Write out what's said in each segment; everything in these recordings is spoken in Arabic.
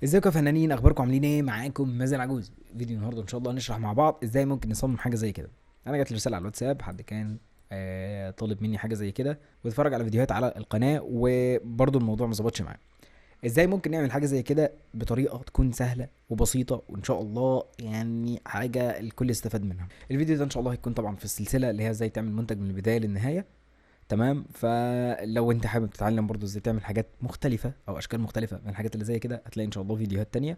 ازيكم يا فنانين؟ اخباركم عاملين ايه؟ معاكم مازن عجوز. فيديو النهارده ان شاء الله نشرح مع بعض ازاي ممكن نصمم حاجه زي كده. انا جات لي رساله على الواتساب، حد كان طالب مني حاجه زي كده، واتفرج على فيديوهات على القناه وبرضه الموضوع ما ظبطش معاه. ازاي ممكن نعمل حاجه زي كده بطريقه تكون سهله وبسيطه، وان شاء الله يعني حاجه الكل يستفاد منها. الفيديو ده ان شاء الله هيكون طبعا في السلسله اللي هي ازاي تعمل منتج من البدايه للنهايه. تمام، فلو انت حابب تتعلم برضو ازاي تعمل حاجات مختلفة او اشكال مختلفة من الحاجات اللي زي كده، هتلاقي ان شاء الله فيديوهات تانية.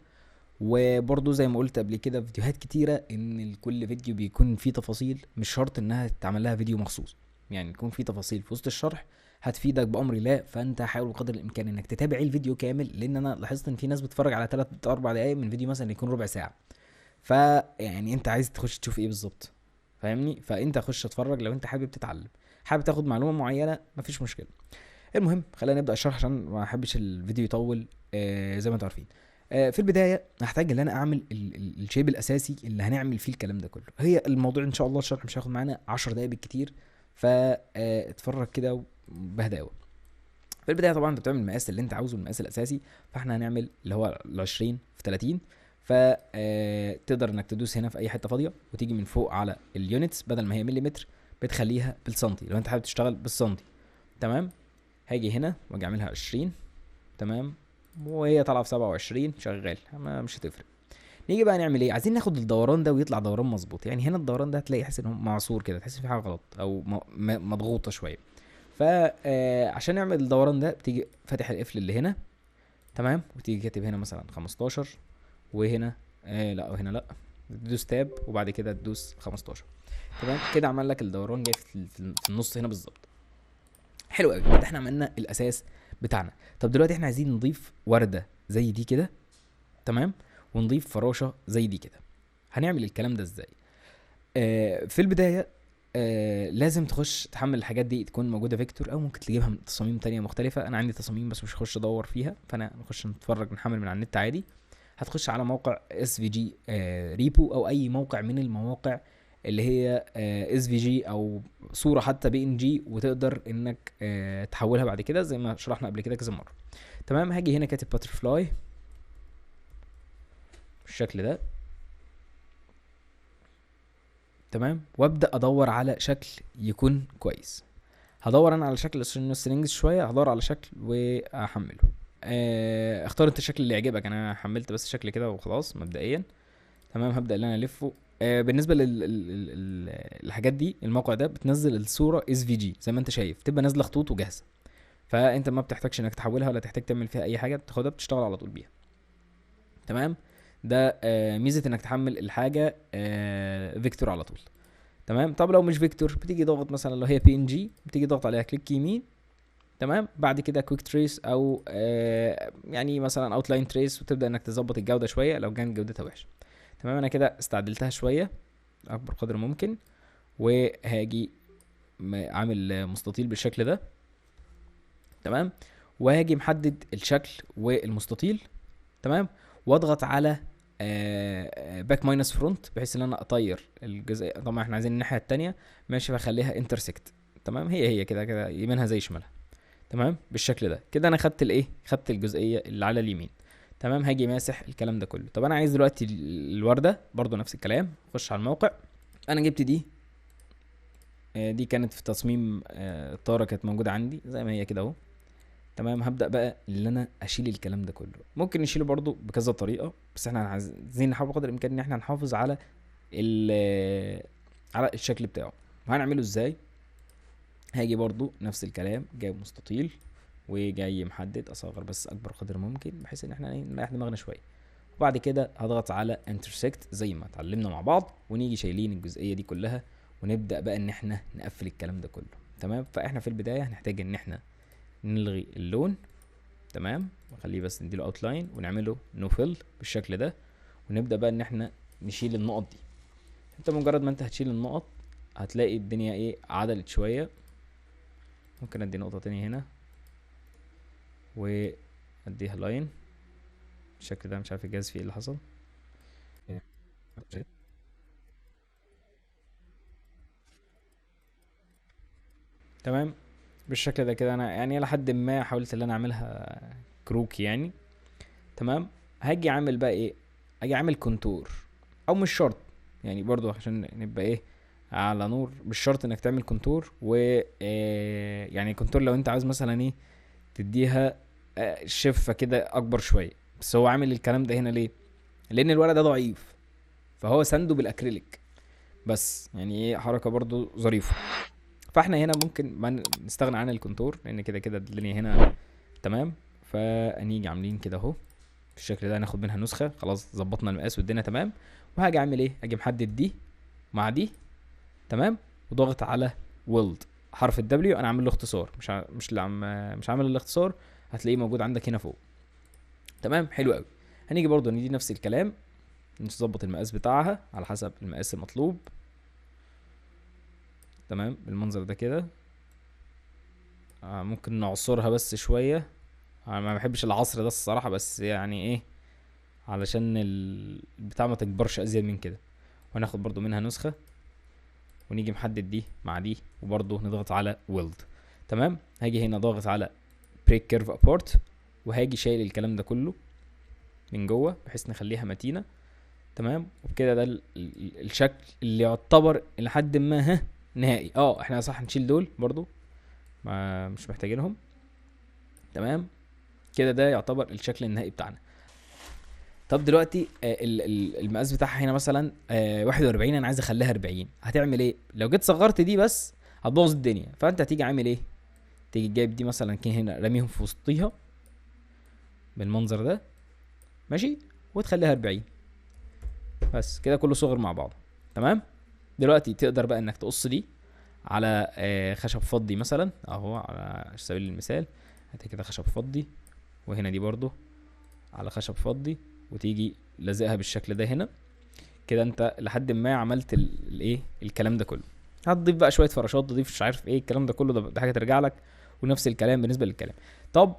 وبرضو زي ما قلت قبل كده في فيديوهات كتيرة، ان كل فيديو بيكون فيه تفاصيل، مش شرط انها تتعمل لها فيديو مخصوص. يعني يكون فيه تفاصيل في وسط الشرح هتفيدك بامر الله، فانت حاول قدر الامكان انك تتابع الفيديو كامل، لان انا لاحظت ان في ناس بتتفرج على 3 4 دقايق من فيديو مثلا يكون ربع ساعة. فيعني انت عايز تخش تشوف ايه بالظبط؟ فاهمني؟ فانت خش اتفرج لو انت حابب تتعلم، حابب تاخد معلومه معينه، مفيش مشكله. المهم خلينا نبدا الشرح عشان ما احبش الفيديو يطول. زي ما انتم عارفين، في البدايه هحتاج ان انا اعمل الشيب الاساسي اللي هنعمل فيه الكلام ده كله. هي الموضوع ان شاء الله الشرح مش هياخد معانا 10 دقايق بالكتير، فاتفرج كده بهداوه. في البدايه طبعا انت بتعمل المقاس اللي انت عاوزه، المقاس الاساسي. فاحنا هنعمل اللي هو ال 20 في 30. فتقدر انك تدوس هنا في اي حته فاضيه، وتيجي من فوق على اليونتس، بدل ما هي مليمتر بتخليها بالسنتي لو انت حابب تشتغل بالسنتي. تمام. هاجي هنا واجي اعملها 20. تمام. وهي طالعه في 27 شغال، مش هتفرق. نيجي بقى نعمل ايه؟ عايزين ناخد الدوران ده ويطلع دوران مظبوط. يعني هنا الدوران ده هتلاقي حاسس ان هو معصور كده، تحس في حاجه غلط او مضغوطه شويه. فعشان نعمل الدوران ده بتيجي فاتح القفل اللي هنا. تمام. وتيجي كاتب هنا مثلا 15. وهنا لا، وهنا لا. تدوس تاب وبعد كده تدوس 15. تمام كده عمل لك الدوران جاي في النص هنا بالظبط. حلو قوي، كده احنا عملنا الاساس بتاعنا. طب دلوقتي احنا عايزين نضيف ورده زي دي كده. تمام. ونضيف فراشه زي دي كده. هنعمل الكلام ده ازاي؟ في البدايه لازم تخش تحمل الحاجات دي، تكون موجوده فيكتور او ممكن تجيبها من تصاميم تانية مختلفه. انا عندي تصاميم بس مش هخش ادور فيها، فانا نخش نتفرج نحمل من على النت عادي. هتخش على موقع اس في جي ريبو، او اي موقع من المواقع اللي هي اس في جي، او صوره حتى بي ان جي، وتقدر انك تحولها بعد كده زي ما شرحنا قبل كده كذا مره. تمام. هاجي هنا كاتب باترفلاي بالشكل ده. تمام. وابدا ادور على شكل يكون كويس. هدور انا على شكل سترينجز شويه، هدور على شكل واحمله. اختار انت الشكل اللي يعجبك. انا حملت بس شكل كده وخلاص مبدئيا. تمام. هبدا ان انا الفه. بالنسبه للحاجات دي، الموقع ده بتنزل الصوره اس في جي زي ما انت شايف، تبقى نازله خطوط وجاهزه. فانت ما بتحتاجش انك تحولها ولا تحتاج تعمل فيها اي حاجه، بتاخدها بتشتغل على طول بيها. تمام. ده ميزه انك تحمل الحاجه فيكتور على طول. تمام. طب لو مش فيكتور، بتيجي ضغط مثلا لو هي بي ان جي، بتيجي ضغط عليها كليك يمين. تمام. بعد كده كويك تريس، او يعني مثلا اوت لاين تريس، وتبدا انك تظبط الجوده شويه لو كانت جودتها وحشه. تمام. انا كده استعدلتها شويه اكبر قدر ممكن، وهاجي عامل مستطيل بالشكل ده. تمام. وهاجي محدد الشكل والمستطيل. تمام. واضغط على باك ماينس فرونت، بحيث ان انا اطير الجزء. طبعا احنا عايزين الناحيه التانية، ماشي، بخليها انترسكت. تمام. هي كده كده يمينها زي شمالها. تمام. بالشكل ده كده انا خدت الايه، خدت الجزئيه اللي على اليمين. تمام. هاجي ماسح الكلام ده كله. طب انا عايز دلوقتي الورده برضو نفس الكلام. اخش على الموقع. انا جبت دي. دي كانت في تصميم الطاره، كانت موجوده عندي زي ما هي كده اهو. تمام. هبدا بقى اللي انا اشيل الكلام ده كله. ممكن نشيله برضو بكذا طريقه، بس احنا عايزين نحاول بقدر الامكان ان احنا نحافظ على على الشكل بتاعه. وهنعمله ازاي؟ هاجي برضو نفس الكلام، جايب مستطيل وجاي محدد، اصغر بس اكبر قدر ممكن بحيث ان احنا نريح دماغنا شويه. وبعد كده هضغط على انترسكت زي ما اتعلمنا مع بعض، ونيجي شايلين الجزئيه دي كلها، ونبدا بقى ان احنا نقفل الكلام ده كله. تمام. فاحنا في البدايه هنحتاج ان احنا نلغي اللون. تمام. ونخليه بس نديله اوتلاين ونعمله نو فيل بالشكل ده. ونبدا بقى ان احنا نشيل النقط دي. انت مجرد ما انت هتشيل النقط، هتلاقي الدنيا ايه، عدلت شويه. ممكن ادي نقطه تانية هنا واديها لاين بالشكل ده. مش عارف الجهاز فيه ايه اللي حصل. تمام. بالشكل ده كده انا يعني لحد ما حاولت ان انا اعملها كروكي يعني. تمام. هاجي عامل بقى ايه، اجي عامل كونتور، او مش شرط يعني برضو عشان نبقى ايه على نور، مش شرط انك تعمل كونتور و يعني كونتور لو انت عاوز مثلا ايه تديها شفة كده اكبر شوية. بس هو عامل الكلام ده هنا ليه؟ لان الورق ده ضعيف، فهو سنده بالاكريليك بس، يعني ايه حركة برضو ظريفة. فاحنا هنا ممكن ما نستغنى عن الكونتور لان كده كده الدنيا هنا تمام. فنيجي عاملين كده اهو بالشكل ده، ناخد منها نسخة، خلاص ظبطنا المقاس والدنيا تمام. وهاجي اعمل ايه، اجي محدد دي مع دي تمام، وضغط على ويلد. حرف الدبليو انا عامل له اختصار، مش عامل الاختصار، هتلاقيه موجود عندك هنا فوق. تمام حلو قوي. هنيجي برضو ندي نفس الكلام، نظبط المقاس بتاعها على حسب المقاس المطلوب. تمام بالمنظر ده كده. ممكن نعصرها بس شوية، انا ما بحبش العصر ده الصراحة، بس يعني ايه علشان البتاع ما تكبرش ازيد من كده. وهناخد برضو منها نسخة، ونيجي محدد دي مع دي، وبرضو نضغط على ويلد. تمام. هاجي هنا ضاغط على بريك كيرف ابورت، وهاجي شايل الكلام ده كله من جوه بحيث نخليها متينة. تمام. وبكده ده الشكل اللي يعتبر لحد ما نهائي. احنا صح نشيل دول برضو، ما مش محتاجينهم. تمام كده ده يعتبر الشكل النهائي بتاعنا. طب دلوقتي المقاس بتاعها هنا مثلا 41، انا عايز اخليها 40. هتعمل ايه لو جيت صغرت دي بس؟ هتبوظ الدنيا. فانت هتيجي عامل ايه، تيجي جايب دي مثلا كده هنا راميهم في وسطيها بالمنظر ده ماشي، وتخليها 40 بس كده كله صغر مع بعض. تمام. دلوقتي تقدر بقى انك تقص دي على خشب فضي مثلا اهو، على سبيل المثال هات كده خشب فضي، وهنا دي برضو على خشب فضي، وتيجي لازقها بالشكل ده هنا كده. انت لحد ما عملت الايه الكلام ده كله. هتضيف بقى شويه فراشات، تضيف مش عارف ايه الكلام ده كله، ده حاجه ترجع لك. ونفس الكلام بالنسبه للكلام. طب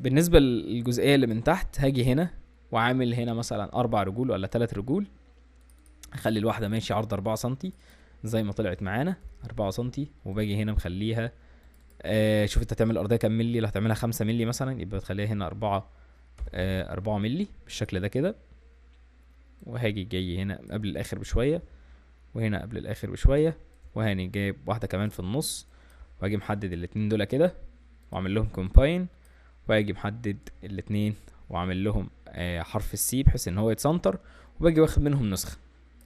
بالنسبه للجزئيه اللي من تحت، هاجي هنا وعامل هنا مثلا 4 رجول ولا 3 رجول. اخلي الواحده ماشي عرض 4 سنتي زي ما طلعت معانا 4 سنتي، وباجي هنا مخليها شوف انت هتعمل الارضيه كام ملي. لو هتعملها 5 ملي مثلا يبقى تخليها هنا 4 ملي بالشكل ده كده. وهاجي جاي هنا قبل الاخر بشويه، وهنا قبل الاخر بشويه، وهاني جايب واحده كمان في النص، وهاجي محدد الاتنين دول كده واعمل لهم كومباين، وهاجي محدد الاتنين واعمل لهم حرف السي بحيث ان هو يتسنتر، وباجي واخد منهم نسخه.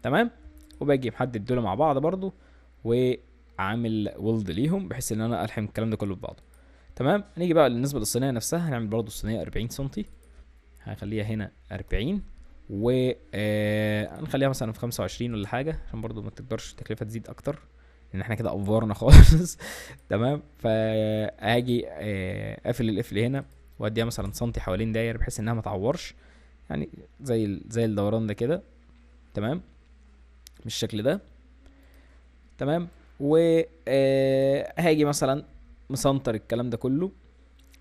تمام. وباجي محدد دول مع بعض برضو، وعامل ولد ليهم بحيث ان انا الحم الكلام ده كله ببعضه. تمام. هنيجي بقى بالنسبه للصينيه نفسها، هنعمل برضو الصينيه 40 سنتي، هنخليها هنا 40 هنخليها مثلا في 25 ولا حاجه عشان برضو ما تقدرش التكلفه تزيد اكتر، لان احنا كده افورنا خالص. تمام. فهاجي قافل القفل هنا، واديها مثلا سنتي حوالين داير بحيث انها ما تعورش، يعني زي الدوران ده كده. تمام بالشكل ده. تمام. وهاجي مثلا مسنتر الكلام ده كله.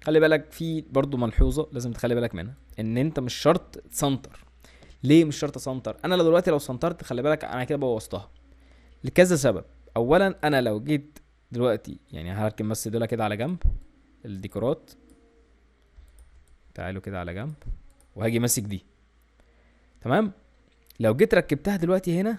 خلي بالك في برضو ملحوظه لازم تخلي بالك منها، ان انت مش شرط تسنتر. ليه مش شرط اسنتر؟ انا دلوقتي لو سنترت خلي بالك انا كده بوظتها لكذا سبب. اولا انا لو جيت دلوقتي يعني هركب بس دول كده على جنب الديكورات، تعالوا كده على جنب، وهاجي ماسك دي. تمام. لو جيت ركبتها دلوقتي هنا،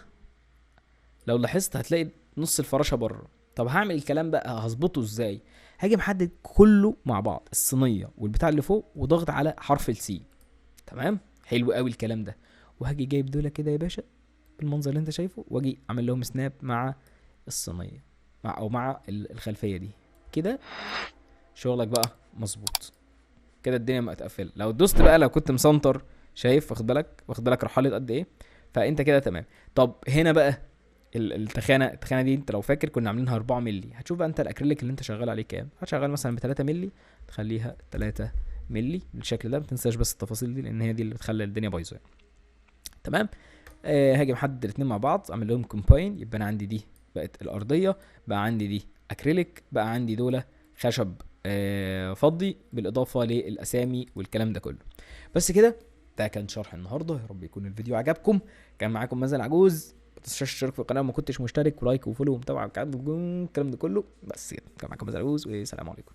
لو لاحظت هتلاقي نص الفراشه بره. طب هعمل الكلام بقى هظبطه ازاي؟ هاجي محدد كله مع بعض، الصينيه والبتاع اللي فوق، وضغط على حرف السي. تمام حلو قوي الكلام ده. وهاجي جايب دول كده يا باشا بالمنظر اللي انت شايفه، واجي اعمل لهم سناب مع الصينيه مع الخلفيه دي كده. شغلك بقى مظبوط كده، الدنيا متقفله. لو دوست بقى، لو كنت مسنتر شايف واخد بالك رحلت قد ايه، فانت كده تمام. طب هنا بقى التخانه دي انت لو فاكر كنا عاملينها 4 مللي. هتشوف بقى انت الاكريليك اللي انت شغال عليه كام، هتشغل مثلا ب 3 مللي، تخليها 3 مللي بالشكل ده. ما تنساش بس التفاصيل دي لان هي دي اللي بتخلي الدنيا بايظه يعني. تمام. هاجي محدد الاثنين مع بعض، اعمل لهم كومباين، يبقى انا عندي دي بقت الارضيه، بقى عندي دي اكريليك، بقى عندي دول خشب فضي بالاضافه للاسامي والكلام ده كله. بس كده ده كان شرح النهارده. يا رب يكون الفيديو عجبكم. كان معاكم مازن العجوز. ما تنساش تشترك في القناه، ما كنتش مشترك، ولايك وفولو ومتابعه الكلام ده كله. بس كده كان معاكم مازن العجوز، والسلام عليكم.